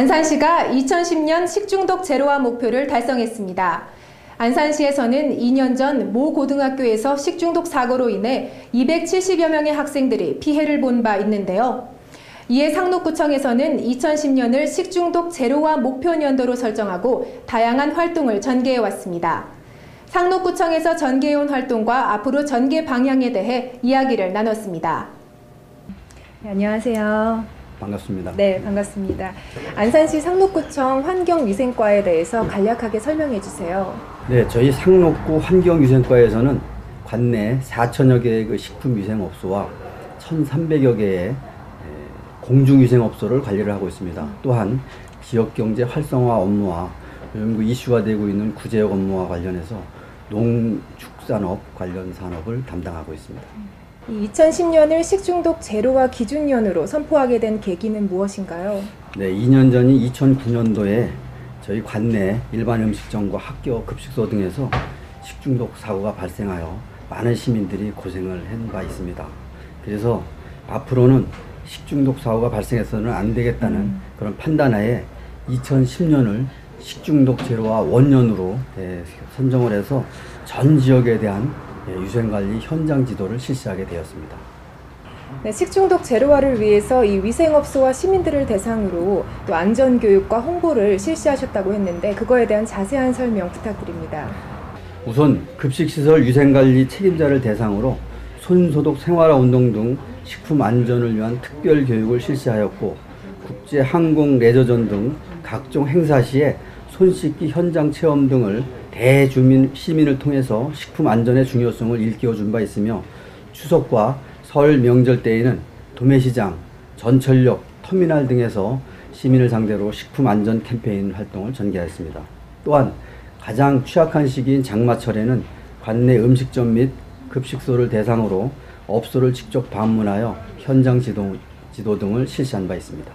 안산시가 2010년 식중독 제로화 목표를 달성했습니다. 안산시에서는 2년 전 모 고등학교에서 식중독 사고로 인해 270여 명의 학생들이 피해를 본 바 있는데요. 이에 상록구청에서는 2010년을 식중독 제로화 목표 년도로 설정하고 다양한 활동을 전개해왔습니다. 상록구청에서 전개해온 활동과 앞으로 전개 방향에 대해 이야기를 나눴습니다. 네, 안녕하세요. 반갑습니다. 네, 반갑습니다. 안산시 상록구청 환경위생과에 대해서 간략하게 설명해 주세요. 네, 저희 상록구 환경위생과에서는 관내 4천여 개의 그 식품위생업소와 1,300여 개의 공중위생업소를 관리를 하고 있습니다. 또한 지역경제 활성화 업무와 요즘 이슈가 되고 있는 구제역 업무와 관련해서 농축산업 관련 산업을 담당하고 있습니다. 2010년을 식중독 제로화 기준년으로 선포하게 된 계기는 무엇인가요? 네, 2년 전인 2009년도에 저희 관내 일반 음식점과 학교 급식소 등에서 식중독 사고가 발생하여 많은 시민들이 고생을 한 바 있습니다. 그래서 앞으로는 식중독 사고가 발생해서는 안 되겠다는 그런 판단하에 2010년을 식중독 제로화 원년으로 선정을 해서 전 지역에 대한 위생관리 현장 지도를 실시하게 되었습니다. 네, 식중독 제로화를 위해서 이 위생업소와 시민들을 대상으로 또 안전교육과 홍보를 실시하셨다고 했는데 그거에 대한 자세한 설명 부탁드립니다. 우선 급식시설 위생관리 책임자를 대상으로 손소독 생활화운동 등 식품 안전을 위한 특별 교육을 실시하였고 국제 항공 레저전 등 각종 행사 시에 손 씻기 현장 체험 등을 대주민 시민을 통해서 식품 안전의 중요성을 일깨워 준 바 있으며 추석과 설 명절 때에는 도매시장, 전철역, 터미널 등에서 시민을 상대로 식품 안전 캠페인 활동을 전개하였습니다. 또한 가장 취약한 시기인 장마철에는 관내 음식점 및 급식소를 대상으로 업소를 직접 방문하여 현장 지도 등을 실시한 바 있습니다.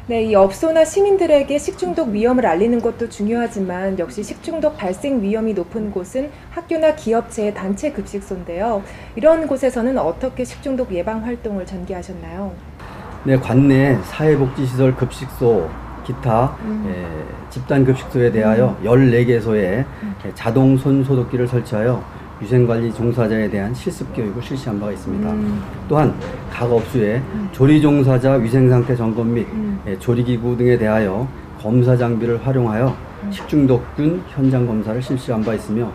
네, 이 업소나 시민들에게 식중독 위험을 알리는 것도 중요하지만 역시 식중독 발생 위험이 높은 곳은 학교나 기업체, 단체 급식소인데요. 이런 곳에서는 어떻게 식중독 예방 활동을 전개하셨나요? 네, 관내 사회복지시설 급식소, 기타 집단급식소에 대하여 14개소에 자동 손소독기를 설치하여 위생관리 종사자에 대한 실습교육을 실시한 바가 있습니다. 또한 각 업소에 조리종사자 위생상태 점검 및 조리기구 등에 대하여 검사 장비를 활용하여 식중독균 현장 검사를 실시한 바 있으며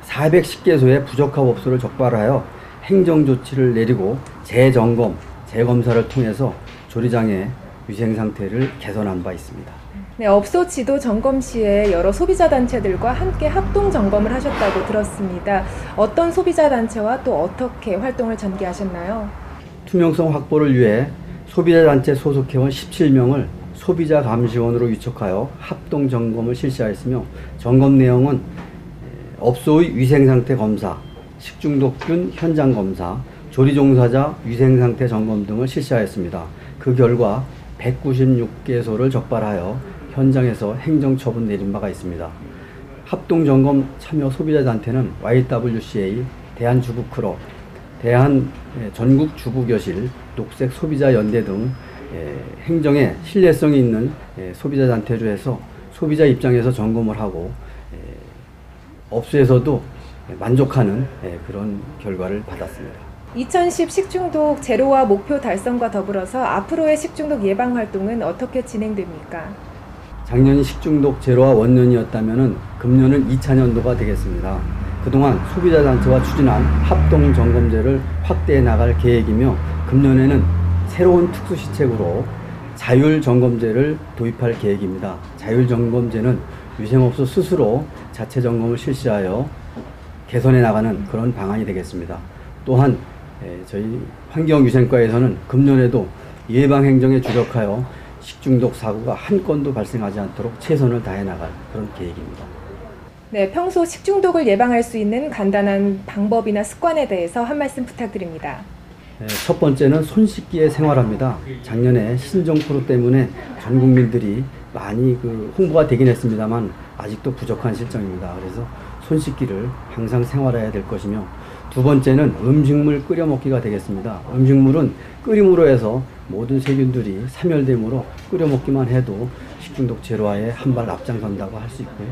410개소의 부적합 업소를 적발하여 행정조치를 내리고 재점검, 재검사를 통해서 조리장의 위생상태를 개선한 바 있습니다. 네, 업소 지도 점검 시에 여러 소비자 단체들과 함께 합동 점검을 하셨다고 들었습니다. 어떤 소비자 단체와 또 어떻게 활동을 전개하셨나요? 투명성 확보를 위해 소비자 단체 소속회원 17명을 소비자 감시원으로 위촉하여 합동 점검을 실시하였으며 점검 내용은 업소의 위생상태 검사, 식중독균 현장 검사, 조리종사자 위생상태 점검 등을 실시하였습니다. 그 결과 196개소를 적발하여 현장에서 행정처분 내린 바가 있습니다. 합동점검 참여 소비자단체는 YWCA, 대한주부클럽, 대한전국주부교실, 녹색소비자연대 등 행정에 신뢰성이 있는 소비자단체로 해서 소비자 입장에서 점검을 하고 업소에서도 만족하는 그런 결과를 받았습니다. 2010 식중독 제로화 목표 달성과 더불어서 앞으로의 식중독 예방 활동은 어떻게 진행됩니까? 작년이 식중독 제로화 원년이었다면 금년은 2차년도가 되겠습니다. 그동안 소비자단체와 추진한 합동점검제를 확대해 나갈 계획이며 금년에는 새로운 특수시책으로 자율점검제를 도입할 계획입니다. 자율점검제는 위생업소 스스로 자체 점검을 실시하여 개선해 나가는 그런 방안이 되겠습니다. 또한 저희 환경위생과에서는 금년에도 예방행정에 주력하여 식중독 사고가 한 건도 발생하지 않도록 최선을 다해 나갈 그런 계획입니다. 네, 평소 식중독을 예방할 수 있는 간단한 방법이나 습관에 대해서 한 말씀 부탁드립니다. 첫 번째는 손 씻기의 생활화입니다. 작년에 신종 코로 때문에 전 국민들이 많이 홍보가 되긴 했습니다만 아직도 부족한 실정입니다. 그래서 손 씻기를 항상 생활해야 될 것이며, 두 번째는 음식물 끓여 먹기가 되겠습니다. 음식물은 끓임으로 해서 모든 세균들이 사멸되므로 끓여 먹기만 해도 식중독 제로화에 한 발 앞장선다고 할 수 있고요.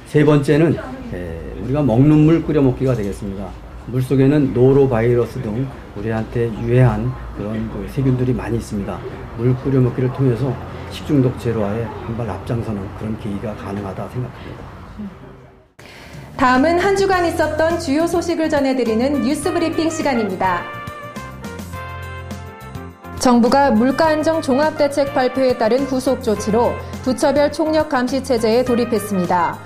세 번째는 우리가 먹는 물 끓여 먹기가 되겠습니다. 물 속에는 노로바이러스 등 우리한테 유해한 그런 세균들이 많이 있습니다. 물 끓여 먹기를 통해서 식중독 제로화에 한 발 앞장서는 그런 계기가 가능하다 생각합니다. 다음은 한 주간 있었던 주요 소식을 전해드리는 뉴스 브리핑 시간입니다. 정부가 물가안정 종합대책 발표에 따른 후속 조치로 부처별 총력 감시 체제에 돌입했습니다.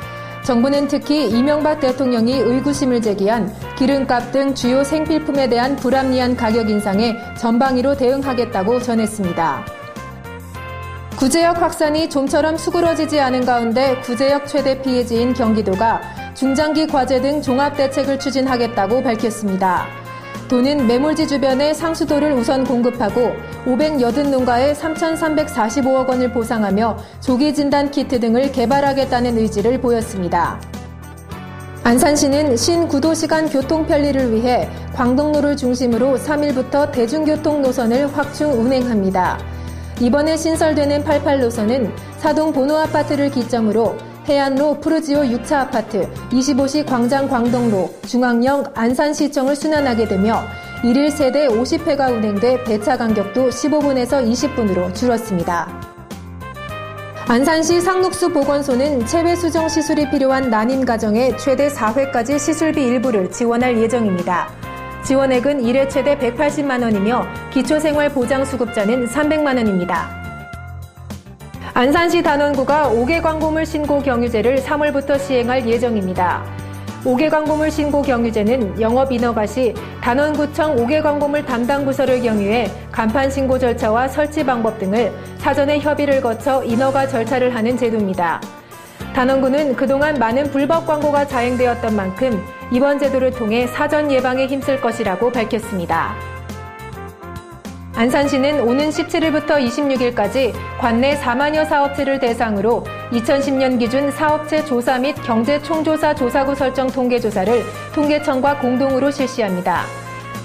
정부는 특히 이명박 대통령이 의구심을 제기한 기름값 등 주요 생필품에 대한 불합리한 가격 인상에 전방위로 대응하겠다고 전했습니다. 구제역 확산이 좀처럼 수그러지지 않은 가운데 구제역 최대 피해지인 경기도가 중장기 과제 등 종합대책을 추진하겠다고 밝혔습니다. 도는 매몰지 주변에 상수도를 우선 공급하고 580농가에 3,345억 원을 보상하며 조기 진단 키트 등을 개발하겠다는 의지를 보였습니다. 안산시는 신구도시간 교통 편리를 위해 광동로를 중심으로 3일부터 대중교통 노선을 확충 운행합니다. 이번에 신설되는 88노선은 사동 본호아파트를 기점으로 해안로 푸르지오 6차 아파트, 25시 광장 광동로, 중앙역 안산시청을 순환하게 되며 1일 세대 50회가 운행돼 배차 간격도 15분에서 20분으로 줄었습니다. 안산시 상록수 보건소는 체외 수정 시술이 필요한 난임 가정에 최대 4회까지 시술비 일부를 지원할 예정입니다. 지원액은 1회 최대 180만 원이며 기초생활보장수급자는 300만 원입니다. 안산시 단원구가 5개 광고물 신고 경유제를 3월부터 시행할 예정입니다. 5개 광고물 신고 경유제는 영업 인허가 시 단원구청 5개 광고물 담당 부서를 경유해 간판 신고 절차와 설치 방법 등을 사전에 협의를 거쳐 인허가 절차를 하는 제도입니다. 단원구는 그동안 많은 불법 광고가 자행되었던 만큼 이번 제도를 통해 사전 예방에 힘쓸 것이라고 밝혔습니다. 안산시는 오는 17일부터 26일까지 관내 4만여 사업체를 대상으로 2010년 기준 사업체 조사 및 경제 총조사 조사구 설정 통계조사를 통계청과 공동으로 실시합니다.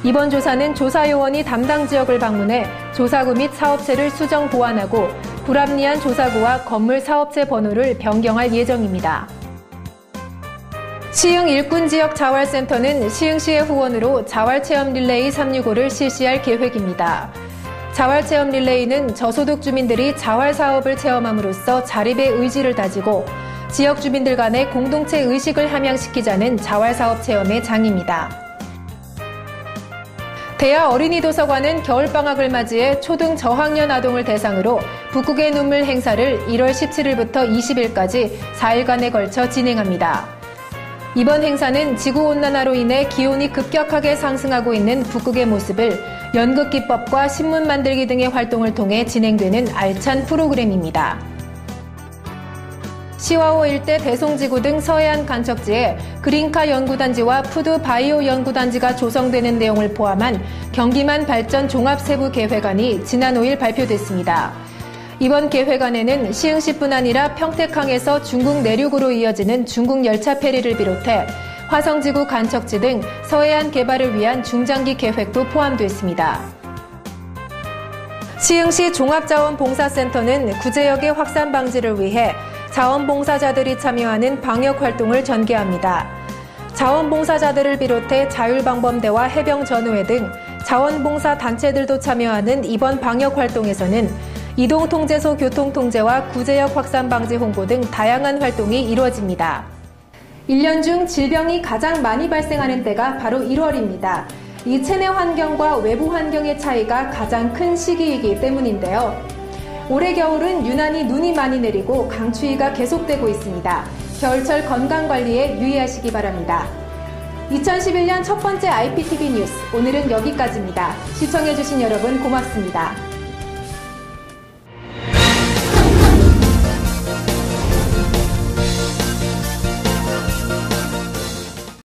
이번 조사는 조사요원이 담당 지역을 방문해 조사구 및 사업체를 수정 보완하고 불합리한 조사구와 건물 사업체 번호를 변경할 예정입니다. 시흥 일꾼지역 자활센터는 시흥시의 후원으로 자활체험 릴레이 365를 실시할 계획입니다. 자활체험 릴레이는 저소득 주민들이 자활 사업을 체험함으로써 자립의 의지를 다지고 지역 주민들 간의 공동체 의식을 함양시키자는 자활 사업 체험의 장입니다. 대야 어린이 도서관은 겨울방학을 맞이해 초등 저학년 아동을 대상으로 북극의 눈물 행사를 1월 17일부터 20일까지 4일간에 걸쳐 진행합니다. 이번 행사는 지구온난화로 인해 기온이 급격하게 상승하고 있는 북극의 모습을 연극기법과 신문 만들기 등의 활동을 통해 진행되는 알찬 프로그램입니다. 시와호 일대 대송지구 등 서해안 간척지에 그린카 연구단지와 푸드 바이오 연구단지가 조성되는 내용을 포함한 경기만 발전 종합세부계획안이 지난 5일 발표됐습니다. 이번 계획안에는 시흥시뿐 아니라 평택항에서 중국 내륙으로 이어지는 중국 열차 페리를 비롯해 화성지구 간척지 등 서해안 개발을 위한 중장기 계획도 포함됐습니다. 시흥시 종합자원봉사센터는 구제역의 확산 방지를 위해 자원봉사자들이 참여하는 방역활동을 전개합니다. 자원봉사자들을 비롯해 자율방범대와 해병전우회 등 자원봉사 단체들도 참여하는 이번 방역활동에서는 이동통제소 교통통제와 구제역 확산 방지 홍보 등 다양한 활동이 이루어집니다. 1년 중 질병이 가장 많이 발생하는 때가 바로 1월입니다. 이 체내 환경과 외부 환경의 차이가 가장 큰 시기이기 때문인데요. 올해 겨울은 유난히 눈이 많이 내리고 강추위가 계속되고 있습니다. 겨울철 건강관리에 유의하시기 바랍니다. 2011년 첫 번째 IPTV 뉴스, 오늘은 여기까지입니다. 시청해주신 여러분 고맙습니다.